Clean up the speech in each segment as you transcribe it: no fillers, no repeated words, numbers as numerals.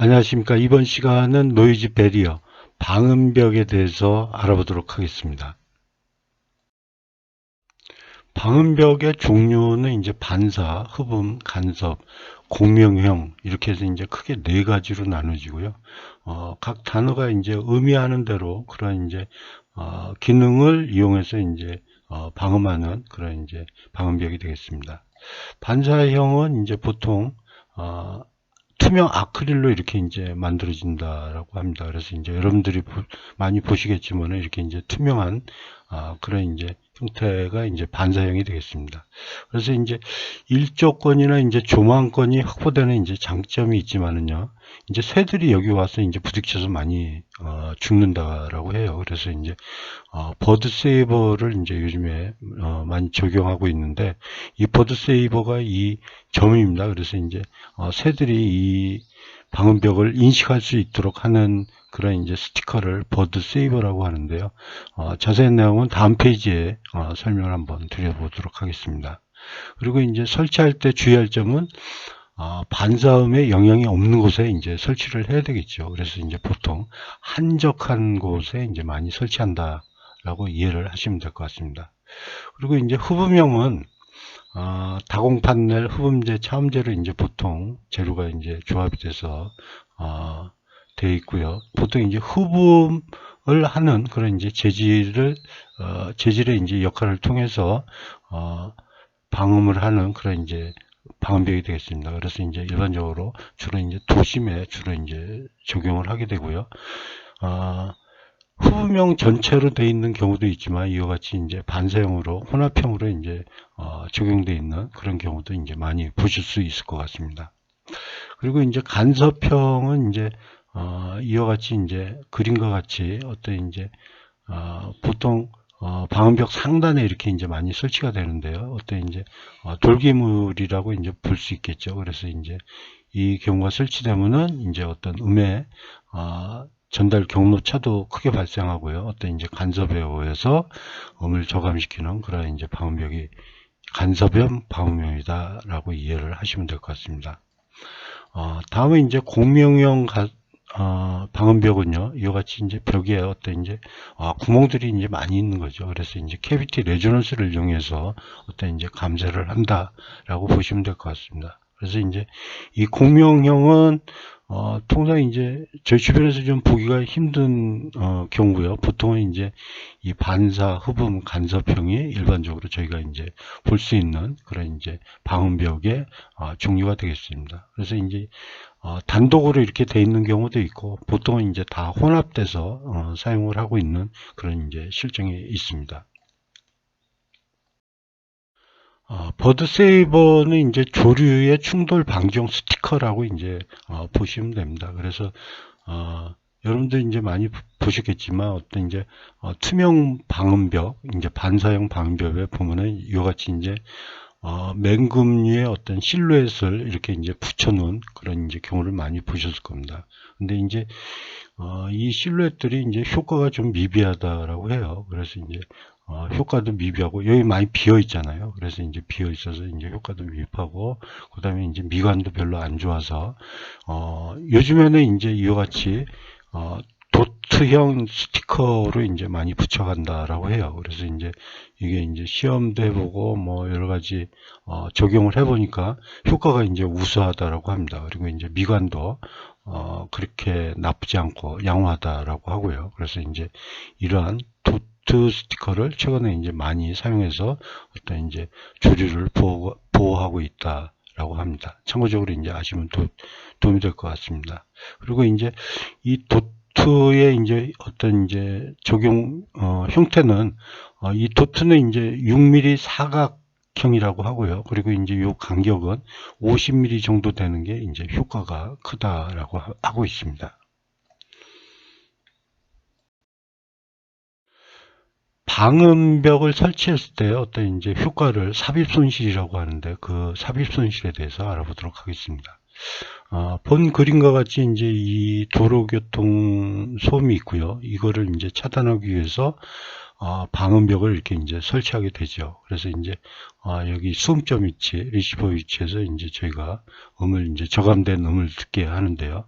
안녕하십니까. 이번 시간은 노이즈 배리어, 방음벽에 대해서 알아보도록 하겠습니다. 방음벽의 종류는 이제 반사, 흡음, 간섭, 공명형 이렇게 해서 이제 크게 네 가지로 나눠지고요. 각 단어가 이제 의미하는 대로 그런 이제 기능을 이용해서 이제 방음하는 그런 이제 방음벽이 되겠습니다. 반사형은 이제 보통 투명 아크릴로 이렇게 이제 만들어진다라고 합니다. 그래서 이제 여러분들이 많이 보시겠지만 이렇게 이제 투명한 그런 이제 형태가 이제 반사형이 되겠습니다. 그래서 이제 일조권이나 이제 조망권이 확보되는 이제 장점이 있지만은요. 이제 새들이 여기 와서 이제 부딪혀서 많이 죽는다라고 해요. 그래서 이제 버드 세이버를 이제 요즘에 많이 적용하고 있는데 이 버드 세이버가 이 점입니다. 그래서 이제 새들이 이 방음벽을 인식할 수 있도록 하는 그런 이제 스티커를 버드 세이버라고 하는데요. 자세한 내용은 다음 페이지에 설명을 한번 드려보도록 하겠습니다. 그리고 이제 설치할 때 주의할 점은 반사음에 영향이 없는 곳에 이제 설치를 해야 되겠죠. 그래서 이제 보통 한적한 곳에 이제 많이 설치한다라고 이해를 하시면 될 것 같습니다. 그리고 이제 흡음형은 다공 판넬, 흡음재, 차음재로 이제 보통 재료가 이제 조합이 돼서 되어 있고요. 보통 이제 흡음을 하는 그런 이제 재질의 이제 역할을 통해서 방음을 하는 그런 이제 방음벽이 되겠습니다. 그래서 이제 일반적으로 주로 이제 도심에 주로 이제 적용을 하게 되고요. 흡음형 전체로 되어 있는 경우도 있지만 이와 같이 이제 반사형으로 혼합형으로 이제 적용되어 있는 그런 경우도 이제 많이 보실 수 있을 것 같습니다. 그리고 이제 간섭형은 이제 이와 같이 이제 그림과 같이 어떤 이제 보통 방음벽 상단에 이렇게 이제 많이 설치가 되는데요. 어떤 이제 돌기물이라고 이제 볼 수 있겠죠. 그래서 이제 이 경우가 설치되면은 이제 어떤 음의 전달 경로차도 크게 발생하고요. 어떤 이제 간섭에 의해서 음을 저감시키는 그런 이제 방음벽이 간섭형 방음형이다라고 이해를 하시면 될 것 같습니다. 다음에 이제 공명형 방음벽은요, 이와 같이 이제 벽에 어떤 이제 구멍들이 이제 많이 있는 거죠. 그래서 이제 캐비티 레조넌스를 이용해서 어떤 이제 감쇄를 한다라고 보시면 될 것 같습니다. 그래서 이제 이 공명형은 통상 이제 저희 주변에서 좀 보기가 힘든 경우고요. 보통은 이제 이 반사, 흡음, 간섭형이 일반적으로 저희가 이제 볼 수 있는 그런 이제 방음벽의 종류가 되겠습니다. 그래서 이제 단독으로 이렇게 돼 있는 경우도 있고 보통은 이제 다 혼합돼서 사용을 하고 있는 그런 이제 실정이 있습니다. 버드 세이버는 이제 조류의 충돌 방지용 스티커라고 이제 보시면 됩니다. 그래서 여러분들 이제 많이 보셨겠지만 어떤 이제 투명 방음벽, 이제 반사형 방음벽에 보면은 이와 같이 이제 맹금류의 어떤 실루엣을 이렇게 이제 붙여놓은 그런 이제 경우를 많이 보셨을 겁니다. 근데 이제 이 실루엣들이 이제 효과가 좀 미비하다라고 해요. 그래서 이제 효과도 미비하고 여기 많이 비어 있잖아요. 그래서 이제 비어 있어서 이제 효과도 미비하고 그다음에 이제 미관도 별로 안 좋아서 요즘에는 이제 이와 같이 도트형 스티커로 이제 많이 붙여간다라고 해요. 그래서 이제 이게 이제 시험도 해보고 뭐 여러 가지 적용을 해보니까 효과가 이제 우수하다라고 합니다. 그리고 이제 미관도 그렇게 나쁘지 않고 양호하다라고 하고요. 그래서 이제 이러한 도트 스티커를 최근에 이제 많이 사용해서 어떤 이제 조류를 보호하고 있다라고 합니다. 참고적으로 이제 아시면 도움이 될 것 같습니다. 그리고 이제 이 도트의 이제 어떤 이제 적용 형태는 이 도트는 이제 6mm 사각형이라고 하고요. 그리고 이제 요 간격은 50mm 정도 되는 게 이제 효과가 크다라고 하고 있습니다. 방음벽을 설치했을 때 어떤 이제 효과를 삽입 손실이라고 하는데 그 삽입 손실에 대해서 알아보도록 하겠습니다. 본 그림과 같이 이제 이 도로교통 소음이 있고요. 이거를 이제 차단하기 위해서 방음벽을 이렇게 이제 설치하게 되죠. 그래서 이제 여기 수음점 위치, 리시버 위치에서 이제 저희가 이제 저감된 음을 듣게 하는데요.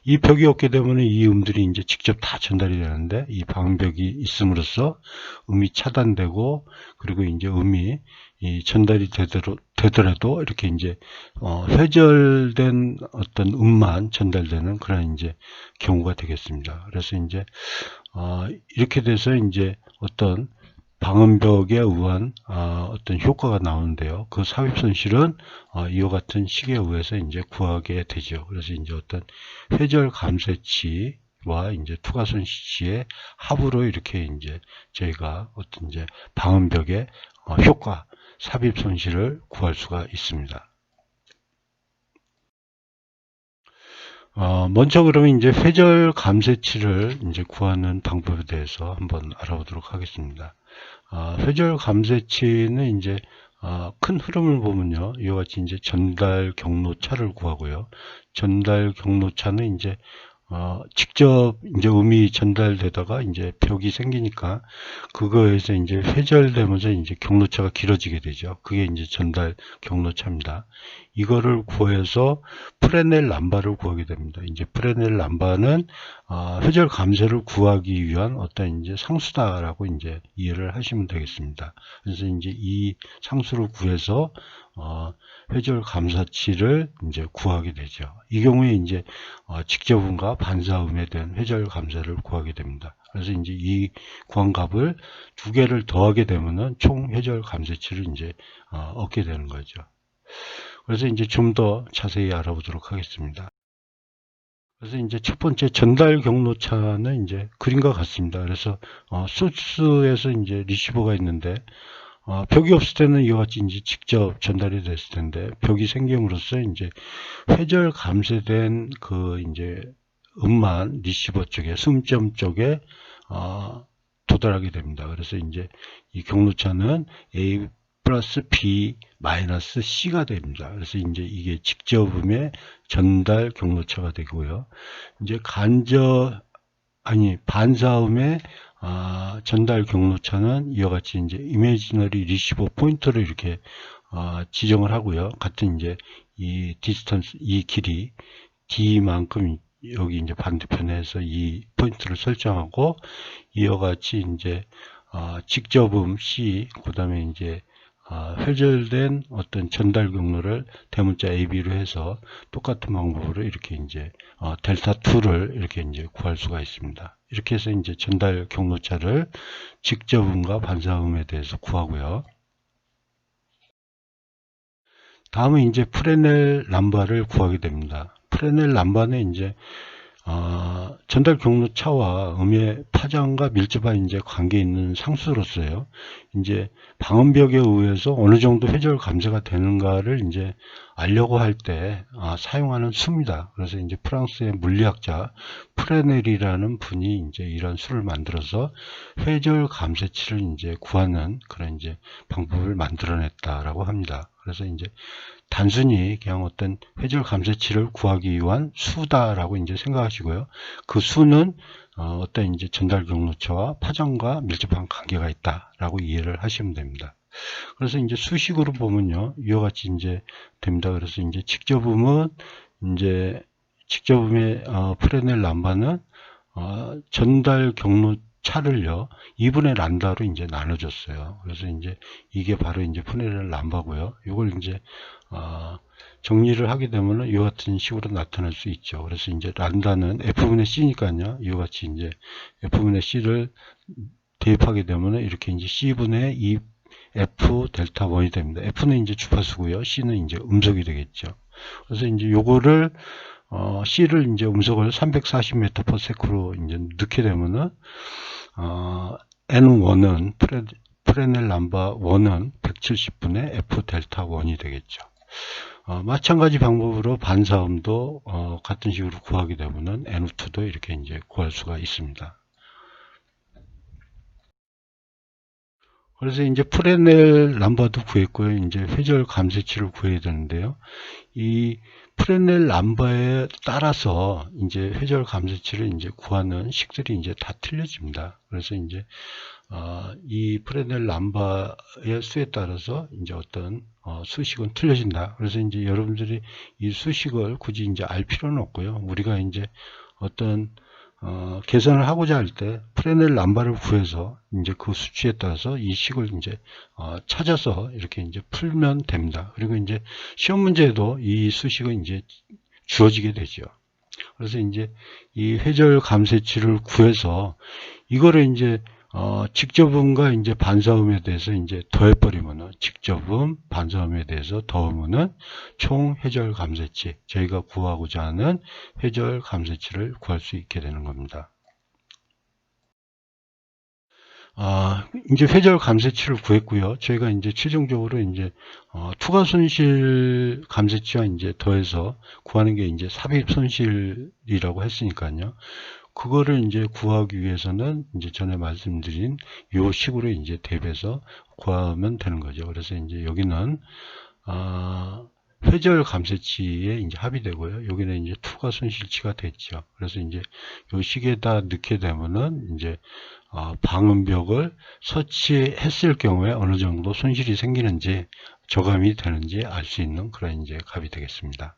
이 벽이 없게 되면 이 음들이 이제 직접 다 전달이 되는데, 이 방음벽이 있음으로써 음이 차단되고, 그리고 이제 음이 전달이 되더라도 이렇게 이제 회절된 어떤 음만 전달되는 그런 이제 경우가 되겠습니다. 그래서 이제 이렇게 돼서 이제 어떤 방음벽에 의한 어떤 효과가 나오는데요. 그 삽입 손실은 이와 같은 식에 의해서 이제 구하게 되죠. 그래서 이제 어떤 회절 감쇄치와 이제 투과 손실치의 합으로 이렇게 이제 저희가 어떤 이제 방음벽의 효과, 삽입 손실을 구할 수가 있습니다. 먼저 그러면 이제 회절 감쇄치를 이제 구하는 방법에 대해서 한번 알아보도록 하겠습니다. 회절 감쇄치는 이제 큰 흐름을 보면요, 이와 같이 이제 전달 경로차를 구하고요. 전달 경로차는 이제 직접 이제 음이 전달되다가 이제 벽이 생기니까 그거에서 이제 회절되면서 이제 경로차가 길어지게 되죠. 그게 이제 전달 경로차입니다. 이거를 구해서 프레넬 남바를 구하게 됩니다. 이제 프레넬 남바는 회절 감쇄를 구하기 위한 어떤 이제 상수다라고 이제 이해를 하시면 되겠습니다. 그래서 이제 이 상수를 구해서 회절 감사치를 이제 구하게 되죠. 이 경우에 이제 직접음과 반사음에 대한 회절 감사를 구하게 됩니다. 그래서 이제 이 구한 값을 두 개를 더하게 되면은 총 회절 감쇄치를 이제 얻게 되는 거죠. 그래서 이제 좀 더 자세히 알아보도록 하겠습니다. 그래서 이제 첫 번째 전달 경로차는 이제 그림과 같습니다. 그래서 소스에서 이제 리시버가 있는데 벽이 없을 때는 이와 같이 이제 직접 전달이 됐을 텐데, 벽이 생김으로써 이제 회절 감쇄된 그 이제 음만 리시버 쪽에, 숨점 쪽에 도달하게 됩니다. 그래서 이제 이 경로차는 A 플러스 B 마이너스 C가 됩니다. 그래서 이제 이게 직접음의 전달 경로차가 되고요. 이제 반사음의 전달 경로차는 이와 같이 이제 이미지너리 리시버 포인터를 이렇게 지정을 하고요. 같은 이제 이 디스턴스, 이 길이 D만큼 여기 이제 반대편에서 이 포인트를 설정하고, 이와 같이 이제 직접음 C, 그 다음에 이제 회절된 어떤 전달 경로를 대문자 AB로 해서 똑같은 방법으로 이렇게 이제 델타 2를 이렇게 이제 구할 수가 있습니다. 이렇게 해서 이제 전달 경로차를 직접음과 반사음에 대해서 구하고요. 다음은 이제 프레넬 남바를 구하게 됩니다. 프레넬 남바는 이제 전달 경로차와 음의 파장과 밀접한 이제 관계 있는 상수로서요. 이제 방음벽에 의해서 어느 정도 회절 감쇄가 되는가를 이제 알려고 할 때 사용하는 수입니다. 그래서 이제 프랑스의 물리학자 프레넬이라는 분이 이제 이런 수를 만들어서 회절 감쇄치를 이제 구하는 그런 이제 방법을 만들어냈다라고 합니다. 그래서 이제 단순히 그냥 어떤 회절 감쇄치를 구하기 위한 수다라고 이제 생각하시고요. 그 수는 어떤 이제 전달 경로차와 파장과 밀접한 관계가 있다라고 이해를 하시면 됩니다. 그래서 이제 수식으로 보면요, 이와 같이 이제 됩니다. 그래서 이제 직접음의 프레넬 남바는 전달 경로차를요 2분의 란다로 이제 나눠줬어요. 그래서 이제 이게 바로 이제 프레넬 남바고요. 이걸 이제 정리를 하게 되면 이와 같은 식으로 나타날 수 있죠. 그래서 이제 란다는 F분의 C니까요. 이와 같이 이제 F분의 C를 대입하게 되면 이렇게 이제 C분의 2 F 델타 1이 됩니다. F는 이제 주파수고요. C는 이제 음속이 되겠죠. 그래서 이제 요거를 C를 이제 음속을 340m/s로 이제 넣게 되면은 N1은 프레넬 남바 1은 170분의 F 델타 1이 되겠죠. 마찬가지 방법으로 반사음도 같은 식으로 구하게 되면은 N2도 이렇게 이제 구할 수가 있습니다. 그래서 이제 프레넬 남바도 구했고요. 이제 회절 감쇄치를 구해야 되는데요. 이 프레넬 남바에 따라서 이제 회절 감쇄치를 이제 구하는 식들이 이제 다 틀려집니다. 그래서 이제 이 프레넬 람바의 수에 따라서 이제 어떤 수식은 틀려진다. 그래서 이제 여러분들이 이 수식을 굳이 이제 알 필요는 없고요. 우리가 이제 어떤 계산을 하고자 할 때 프레넬 람바를 구해서 이제 그 수치에 따라서 이 식을 이제 찾아서 이렇게 이제 풀면 됩니다. 그리고 이제 시험 문제에도 이 수식은 이제 주어지게 되죠. 그래서 이제 이 회절 감쇄치를 구해서 이거를 이제 직접음과 이제 반사음에 대해서 이제 더해버리면은 직접음, 반사음에 대해서 더하면은 총 회절 감쇄치, 저희가 구하고자 하는 회절 감쇄치를 구할 수 있게 되는 겁니다. 이제 회절 감쇄치를 구했고요. 저희가 이제 최종적으로 이제 투과 손실 감쇄치와 이제 더해서 구하는 게 이제 삽입 손실이라고 했으니까요. 그거를 이제 구하기 위해서는 이제 전에 말씀드린 요 식으로 이제 대입해서 구하면 되는 거죠. 그래서 이제 여기는 회절 감쇄치에 이제 합의되고요. 여기는 이제 투과 손실치가 됐죠. 그래서 이제 요 식에다 넣게 되면은 이제 방음벽을 설치했을 경우에 어느 정도 손실이 생기는지 저감이 되는지 알 수 있는 그런 이제 값이 되겠습니다.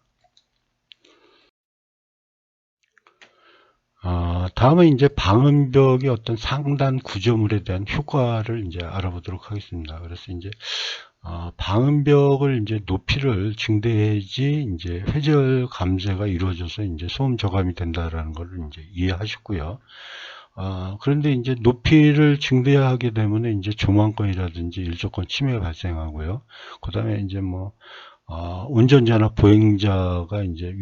다음은 이제 방음벽의 어떤 상단 구조물에 대한 효과를 이제 알아보도록 하겠습니다. 그래서 이제 방음벽을 이제 높이를 증대해야지 이제 회절 감쇄가 이루어져서 이제 소음 저감이 된다라는 걸 이제 이해하셨고요. 그런데 이제 높이를 증대하게 되면 이제 조망권이라든지 일조권 침해가 발생하고요. 그 다음에 이제 뭐 운전자나 보행자가 이제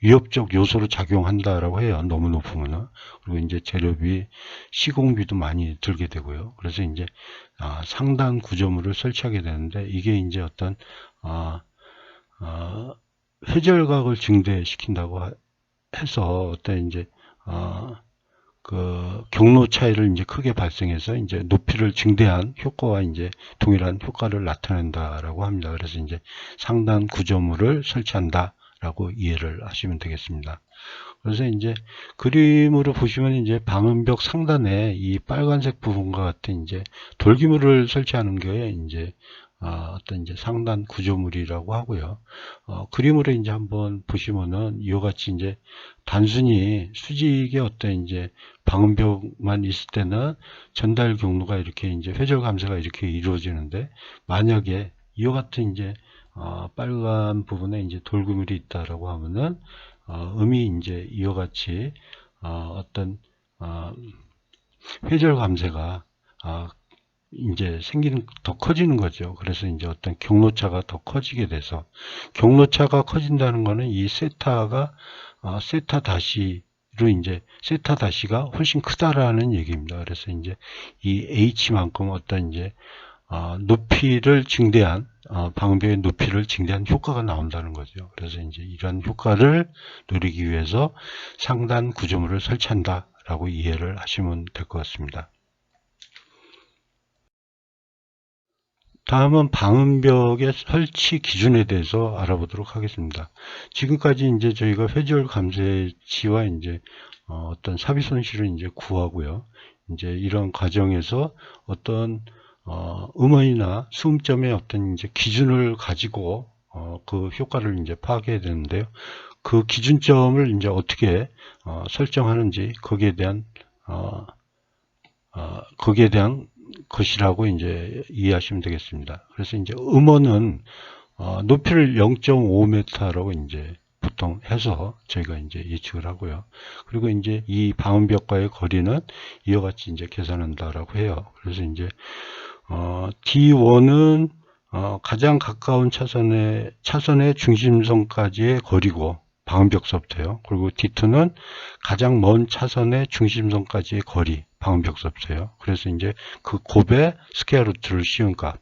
위협적 요소로 작용한다라고 해요. 너무 높으면은. 그리고 이제 재료비, 시공비도 많이 들게 되고요. 그래서 이제 상단 구조물을 설치하게 되는데 이게 이제 어떤 회절각을 증대시킨다고 해서 어떤 이제 그 경로 차이를 이제 크게 발생해서 이제 높이를 증대한 효과와 이제 동일한 효과를 나타낸다라고 합니다. 그래서 이제 상단 구조물을 설치한다라고 이해를 하시면 되겠습니다. 그래서 이제 그림으로 보시면 이제 방음벽 상단에 이 빨간색 부분과 같은 이제 돌기물을 설치하는 게 이제 어떤 이제 상단 구조물이라고 하고요. 그림으로 이제 한번 보시면은 이와 같이 이제 단순히 수직의 어떤 이제 방음벽만 있을 때는 전달 경로가 이렇게 이제 회절 감쇄가 이렇게 이루어지는데 만약에 이와 같은 이제 빨간 부분에 이제 돌기물이 있다라고 하면은 음이 이제 이와 같이 어떤 회절 감쇄가 이제 생기는 더 커지는 거죠. 그래서 이제 어떤 경로차가 더 커지게 돼서 경로차가 커진다는 거는 이 세타가 세타 다시로 이제 세타 다시가 훨씬 크다라는 얘기입니다. 그래서 이제 이 H만큼 어떤 이제 높이를 증대한 방음벽의 높이를 증대한 효과가 나온다는 거죠. 그래서 이제 이런 효과를 누리기 위해서 상단 구조물을 설치한다라고 이해를 하시면 될 것 같습니다. 다음은 방음벽의 설치 기준에 대해서 알아보도록 하겠습니다. 지금까지 이제 저희가 회절 감쇄치와 이제 어떤 삽입 손실을 이제 구하고요. 이제 이런 과정에서 어떤 음원이나 수음점의 어떤 이제 기준을 가지고 그 효과를 이제 파악해야 되는데요. 그 기준점을 이제 어떻게 설정하는지 거기에 대한 것이라고 이제 이해하시면 되겠습니다. 그래서 이제 음원은 높이를 0.5m라고 이제 보통 해서 저희가 이제 예측을 하고요. 그리고 이제 이 방음벽과의 거리는 이와 같이 이제 계산한다라고 해요. 그래서 이제 D1은 가장 가까운 차선의 중심선까지의 거리고 방음벽서부터요. 그리고 D2는 가장 먼 차선의 중심선까지의 거리 방음벽서부터요. 그래서 이제 그 곱의 스퀘어 루트를 씌운 값.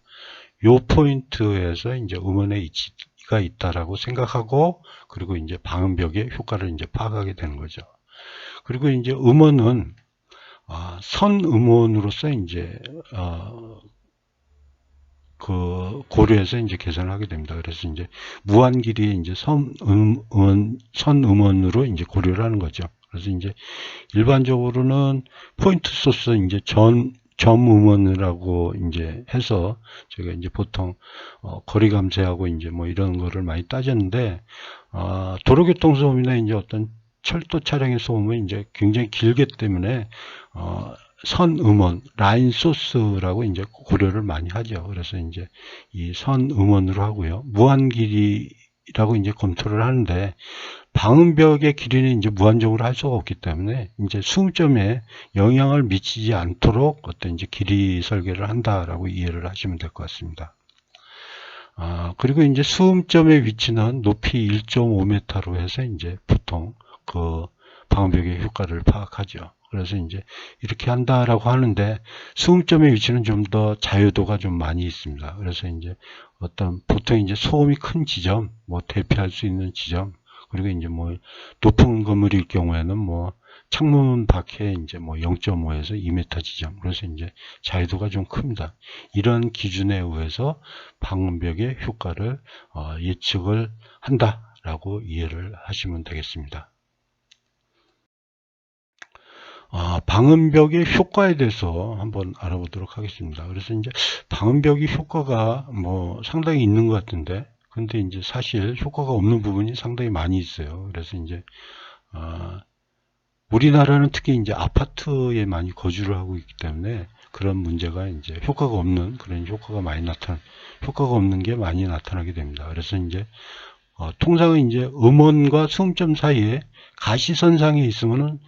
요 포인트에서 이제 음원의 위치가 있다라고 생각하고 그리고 이제 방음벽의 효과를 이제 파악하게 되는 거죠. 그리고 이제 음원은 선 음원으로서 이제 그 고려해서 이제 계산을 하게 됩니다. 그래서 이제 무한 길이의 이제 선 음원으로 이제 고려를 하는 거죠. 그래서 이제 일반적으로는 포인트 소스 이제 점음원이라고 이제 해서 저희가 이제 보통 거리 감쇄하고 이제 뭐 이런 거를 많이 따졌는데, 도로교통소음이나 이제 어떤 철도 차량의 소음은 이제 굉장히 길기 때문에 선음원, 라인 소스라고 이제 고려를 많이 하죠. 그래서 이제 이 선음원으로 하고요. 무한 길이라고 이제 검토를 하는데, 방음벽의 길이는 이제 무한정으로 할 수가 없기 때문에 이제 수음점에 영향을 미치지 않도록 어떤 이제 길이 설계를 한다라고 이해를 하시면 될 것 같습니다. 그리고 이제 수음점의 위치는 높이 1.5m로 해서 이제 보통 그 방음벽의 효과를 파악하죠. 그래서 이제 이렇게 한다라고 하는데, 수음점의 위치는 좀 더 자유도가 좀 많이 있습니다. 그래서 이제 어떤 보통 이제 소음이 큰 지점, 뭐 대피할 수 있는 지점, 그리고 이제 뭐 높은 건물일 경우에는 뭐 창문 밖에 이제 뭐 0.5에서 2m 지점, 그래서 이제 자유도가 좀 큽니다. 이런 기준에 의해서 방음벽의 효과를 예측을 한다라고 이해를 하시면 되겠습니다. 방음벽의 효과에 대해서 한번 알아보도록 하겠습니다. 그래서 이제 방음벽이 효과가 뭐 상당히 있는 것 같은데, 근데 이제 사실 효과가 없는 부분이 상당히 많이 있어요. 그래서 이제 우리나라는 특히 이제 아파트에 많이 거주를 하고 있기 때문에 그런 문제가 이제 효과가 없는 그런 효과가 없는 게 많이 나타나게 됩니다. 그래서 이제 통상은 이제 음원과 수음점 사이에 가시선상에 있으면은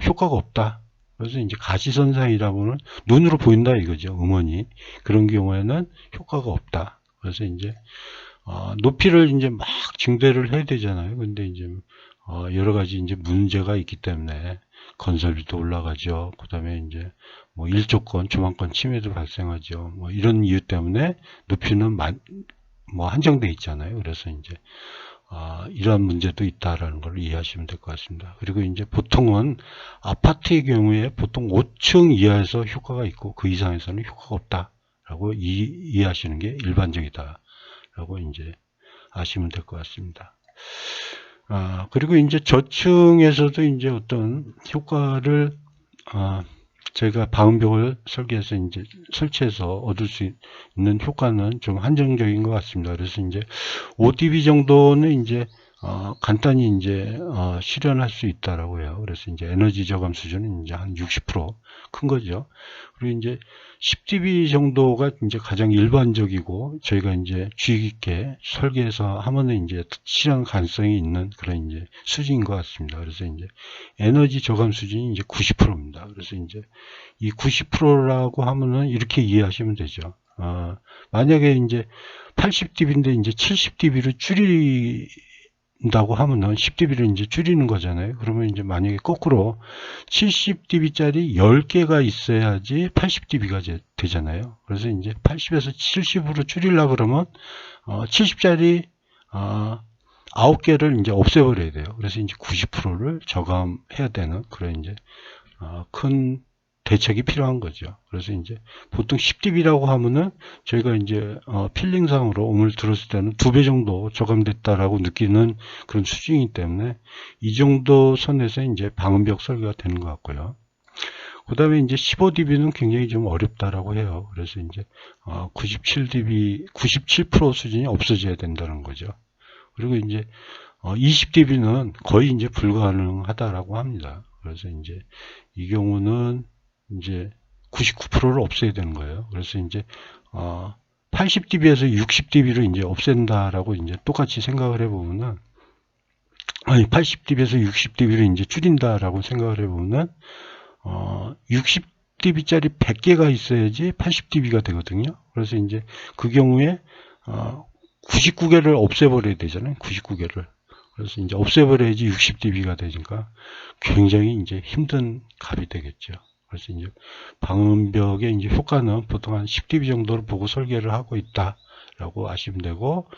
효과가 없다. 그래서 이제 가시선상이라고는 눈으로 보인다 이거죠. 음원이. 그런 경우에는 효과가 없다. 그래서 이제 높이를 이제 막 증대를 해야 되잖아요. 근데 이제 여러 가지 이제 문제가 있기 때문에 건설비도 올라가죠. 그 다음에 이제 뭐 일조권, 조망권 침해도 발생하죠. 뭐 이런 이유 때문에 높이는 뭐 한정돼 있잖아요. 그래서 이제 이러한 문제도 있다라는 걸 이해하시면 될 것 같습니다. 그리고 이제 보통은 아파트의 경우에 보통 5층 이하에서 효과가 있고 그 이상에서는 효과가 없다라고 이해하시는 게 일반적이다라고 이제 아시면 될 것 같습니다. 그리고 이제 저층에서도 이제 어떤 효과를 저희가 방음벽을 설계해서 이제 설치해서 얻을 수 있는 효과는 좀 한정적인 것 같습니다. 그래서 이제 5dB 정도는 이제 간단히 이제 실현할 수 있다라고 해요. 그래서 이제 에너지 저감 수준은 이제 한 60% 큰 거죠. 그리고 이제 10dB 정도가 이제 가장 일반적이고 저희가 이제 주의 깊게 설계해서 하면은 이제 실현 가능성이 있는 그런 이제 수준인 것 같습니다. 그래서 이제 에너지 저감 수준이 이제 90%입니다. 그래서 이제 이 90%라고 하면은 이렇게 이해하시면 되죠. 만약에 이제 80dB인데 이제 70dB를 줄인다고 하면은 10dB를 이제 줄이는 거잖아요. 그러면 이제 만약에 거꾸로 70dB짜리 10개가 있어야지 80dB가 되잖아요. 그래서 이제 80에서 70으로 줄이려고 그러면 70짜리 9개를 이제 없애버려야 돼요. 그래서 이제 90%를 저감해야 되는 그런 이제 큰 대책이 필요한 거죠. 그래서 이제 보통 10dB라고 하면은 저희가 이제 필링상으로 음을 들었을 때는 2배 정도 저감됐다라고 느끼는 그런 수준이기 때문에 이 정도 선에서 이제 방음벽 설계가 되는 것 같고요. 그 다음에 이제 15dB는 굉장히 좀 어렵다라고 해요. 그래서 이제 97dB, 97% 수준이 없어져야 된다는 거죠. 그리고 이제 20dB는 거의 이제 불가능하다라고 합니다. 그래서 이제 이 경우는 이제 99%를 없애야 되는 거예요. 그래서 이제 80dB에서 60dB를 이제 없앤다라고 이제 똑같이 생각을 해보면은, 아니 80dB에서 60dB를 이제 줄인다라고 생각을 해보면은 60dB짜리 100개가 있어야지 80dB가 되거든요. 그래서 이제 그 경우에 99개를 없애버려야 되잖아요. 99개를. 그래서 이제 없애버려야지 60dB가 되니까 굉장히 이제 힘든 값이 되겠죠. 그래서 이제 방음벽의 이제 효과는 보통 한 10dB 정도로 보고 설계를 하고 있다라고 아시면 되고,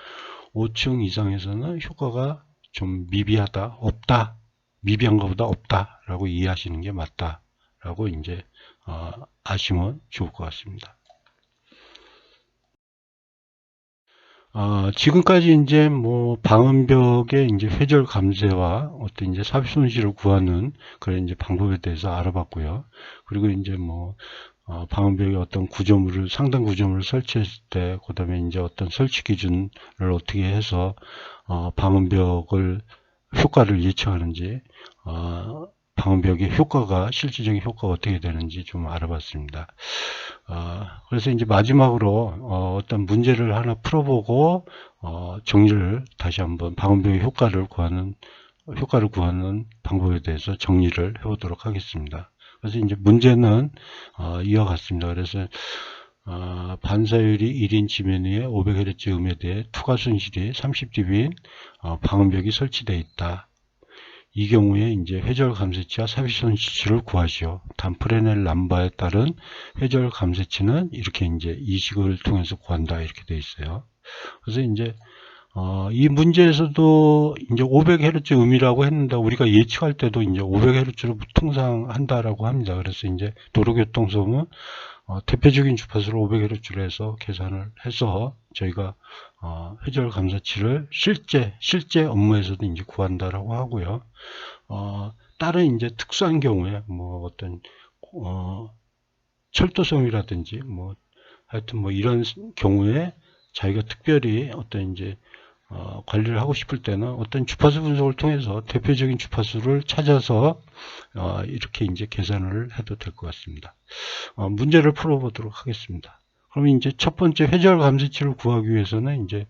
5층 이상에서는 효과가 좀 미비하다, 없다, 미비한 것보다 없다라고 이해하시는 게 맞다라고 이제 아시면 좋을 것 같습니다. 지금까지 이제 뭐 방음벽의 이제 회절 감쇄와 어떤 이제 삽입 손실을 구하는 그런 이제 방법에 대해서 알아봤고요. 그리고 이제 뭐 방음벽에 어떤 구조물을, 상단 구조물을 설치했을 때, 그 다음에 이제 어떤 설치 기준을 어떻게 해서, 방음벽을, 효과를 예측하는지, 방음벽의 효과가, 실질적인 효과가 어떻게 되는지 좀 알아봤습니다. 그래서 이제 마지막으로, 어떤 문제를 하나 풀어보고, 정리를 다시 한번 방음벽의 효과를 구하는 방법에 대해서 정리를 해보도록 하겠습니다. 그래서 이제 문제는 이와 같습니다. 그래서 반사율이 1인 지면 위에 500Hz 음에 대해 투과 손실이 30dB인 방음벽이 설치되어 있다. 이 경우에 이제 회절 감쇄치와 삽입 손실을 구하시오. 단프레넬 남바에 따른 회절 감쇄치는 이렇게 이제 이 식을 통해서 구한다 이렇게 되어 있어요. 그래서 이제 이 문제에서도 이제 500Hz 음이라고 했는데 우리가 예측할 때도 이제 500Hz로 통상 한다라고 합니다. 그래서 이제 도로교통소음은 대표적인 주파수를 500Hz로 해서 계산을 해서 저희가 회절 감사치를 실제 업무에서도 이제 구한다라고 하고요. 다른 이제 특수한 경우에 뭐 어떤 철도소음이라든지 뭐 하여튼 뭐 이런 경우에 자기가 특별히 어떤 이제 관리를 하고 싶을 때는 어떤 주파수 분석을 통해서 대표적인 주파수를 찾아서 이렇게 이제 계산을 해도 될 것 같습니다. 문제를 풀어보도록 하겠습니다. 그럼 이제 첫 번째 회절 감쇄치를 구하기 위해서는 이제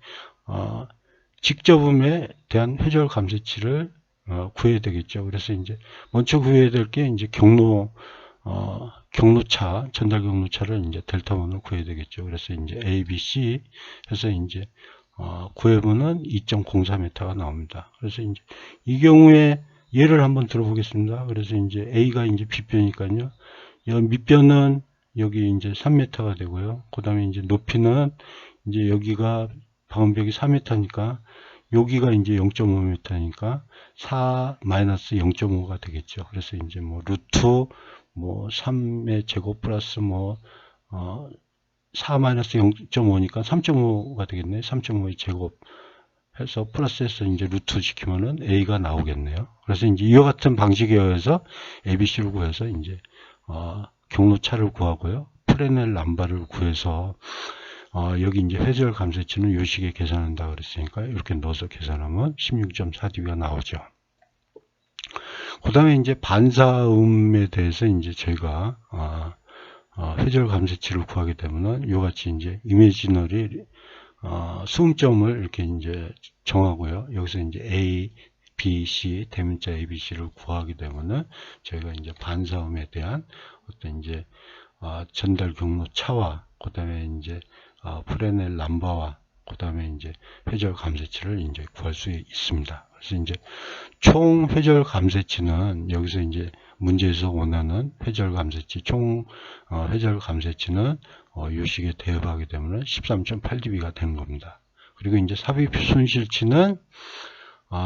직접음에 대한 회절 감쇄치를 구해야 되겠죠. 그래서 이제 먼저 구해야 될 게 이제 경로차, 전달 경로차를 이제 델타원을 구해야 되겠죠. 그래서 이제 A, B, C 해서 이제 구해보는 2.04m가 나옵니다. 그래서 이제 이 경우에 예를 한번 들어보겠습니다. 그래서 이제 A가 이제 빗변이니까요. 밑변은 여기 이제 3m가 되고요. 그 다음에 이제 높이는 이제 여기가 방음벽이 4m니까 여기가 이제 0.5m니까 4-0.5가 되겠죠. 그래서 이제 뭐 루트 뭐 3의 제곱 플러스 뭐 4-0.5니까 3.5가 되겠네. 3.5의 제곱 해서 플러스해서 이제 루트 시키면은 A가 나오겠네요. 그래서 이제 이와 같은 방식에 의해서 ABC를 구해서 이제 경로차를 구하고요. 프레넬 남바를 구해서 여기 이제 회절 감쇄치는 이 식에 계산한다 그랬으니까 이렇게 넣어서 계산하면 16.4dB가 나오죠. 그 다음에 이제 반사음에 대해서 이제 저희가 회절 감쇄치를 구하게 되면은 이같이 이제 이미지너리 수음점을 이렇게 이제 정하고요. 여기서 이제 A, B, C 대문자 A, B, C를 구하게 되면은 저희가 이제 반사음에 대한 어떤 이제 전달 경로 차와 그 다음에 이제 프레넬 남바와 그 다음에 이제 회절 감쇄치를 이제 구할 수 있습니다. 그래서 이제 총 회절 감쇄치는 여기서 이제 문제에서 원하는 회절 감쇄치 총 회절 감쇄치는 이 식에 대입하게 되면 13.8dB가 되는 겁니다. 그리고 이제 삽입 손실치는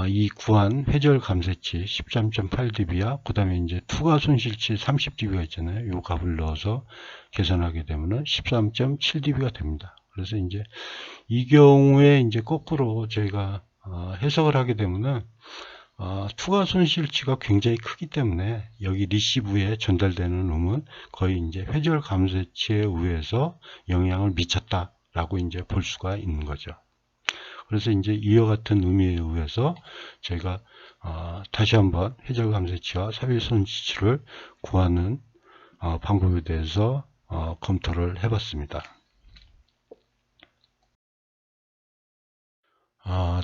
이 구한 회절 감쇄치 13.8dB야 그 다음에 이제 투과 손실치 30dB가 있잖아요. 이 값을 넣어서 계산하게 되면 13.7dB가 됩니다. 그래서 이제 이 경우에 이제 거꾸로 저희가 해석을 하게 되면은 투과 손실치가 굉장히 크기 때문에 여기 리시브에 전달되는 음은 거의 이제 회절 감쇄치에 의해서 영향을 미쳤다라고 이제 볼 수가 있는 거죠. 그래서 이제 이와 같은 의미에 의해서 저희가 다시 한번 회절 감쇄치와 삽입 손실치를 구하는 방법에 대해서 검토를 해봤습니다.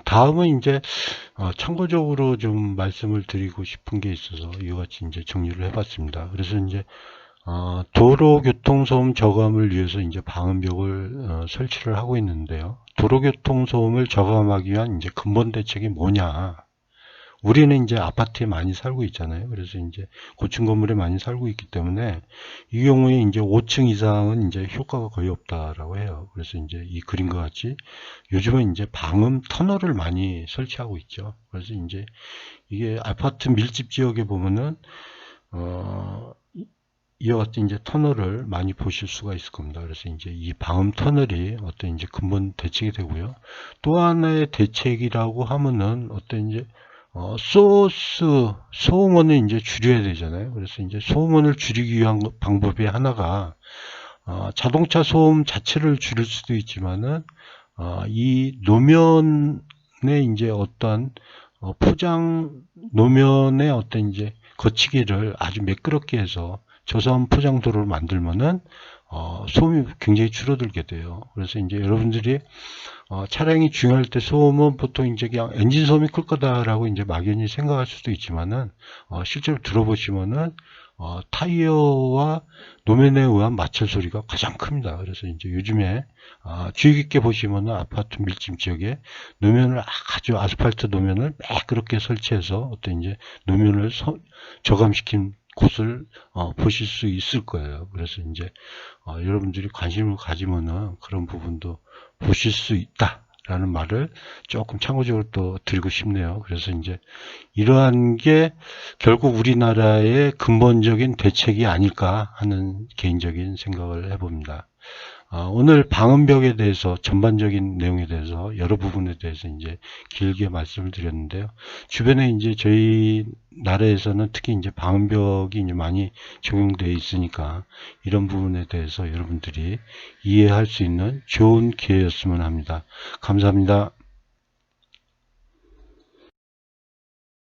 다음은 이제 참고적으로 좀 말씀을 드리고 싶은 게 있어서 이와 같이 이제 정리를 해봤습니다. 그래서 이제 도로교통소음 저감을 위해서 이제 방음벽을 설치를 하고 있는데요. 도로교통소음을 저감하기 위한 이제 근본 대책이 뭐냐? 우리는 이제 아파트에 많이 살고 있잖아요. 그래서 이제 고층 건물에 많이 살고 있기 때문에 이 경우에 이제 5층 이상은 이제 효과가 거의 없다라고 해요. 그래서 이제 이 그림과 같이 요즘은 이제 방음 터널을 많이 설치하고 있죠. 그래서 이제 이게 아파트 밀집 지역에 보면은 이와 같은 이제 터널을 많이 보실 수가 있을 겁니다. 그래서 이제 이 방음 터널이 어떤 이제 근본 대책이 되고요. 또 하나의 대책이라고 하면은 어떤 이제 소음원을 이제 줄여야 되잖아요. 그래서 이제 소음원을 줄이기 위한 방법이 하나가, 자동차 소음 자체를 줄일 수도 있지만은, 이 노면에 이제 어떤, 포장, 노면의 어떤 이제 거치기를 아주 매끄럽게 해서 저소음 포장도로를 만들면은, 소음이 굉장히 줄어들게 돼요. 그래서 이제 여러분들이 차량이 중요할 때 소음은 보통 이제 그냥 엔진 소음이 클 거다라고 이제 막연히 생각할 수도 있지만은, 실제로 들어보시면은, 타이어와 노면에 의한 마찰 소리가 가장 큽니다. 그래서 이제 요즘에, 주의 깊게 보시면은 아파트 밀집 지역에 노면을 아주 아스팔트 노면을 매끄럽게 설치해서 어떤 이제 노면을 저감시킨 곳을 보실 수 있을 거예요. 그래서 이제 여러분들이 관심을 가지면은 그런 부분도 보실 수 있다라는 말을 조금 참고적으로 또 드리고 싶네요. 그래서 이제 이러한 게 결국 우리나라의 근본적인 대책이 아닐까 하는 개인적인 생각을 해봅니다. 오늘 방음벽에 대해서 전반적인 내용에 대해서 여러 부분에 대해서 이제 길게 말씀을 드렸는데요. 주변에 이제 저희 나라에서는 특히 이제 방음벽이 이제 많이 적용되어 있으니까 이런 부분에 대해서 여러분들이 이해할 수 있는 좋은 기회였으면 합니다. 감사합니다.